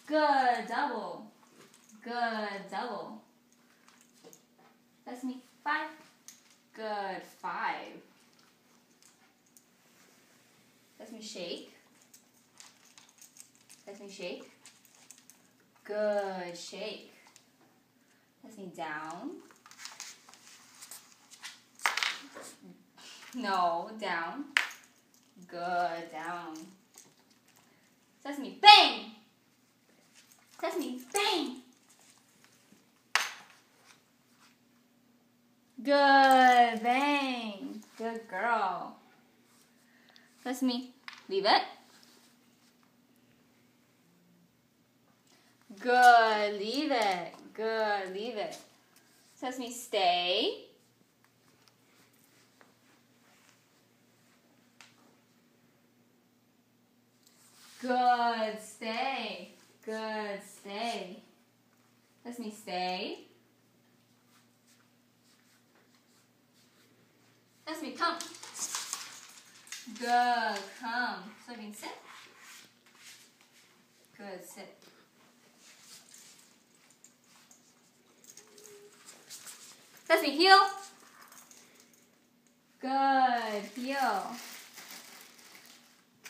Good double. Good double. That's me. 5. Good. 5. That's me. Shake. That's me. Shake. Good. Shake. That's me. Down. No. Down. Good. Down. Sesame. Bang! Sesame. Bang! Good. Bang. Good girl. Sesame. Leave it. Good. Leave it. Good. Leave it. Sesame. Stay. Good. Stay. Good. Stay. Sesame. Stay. Sesame. Come. Good. Come. Soybean. Sit. Good. Sit. Sesame. Heel. Good. Heel.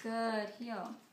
Good. Heel.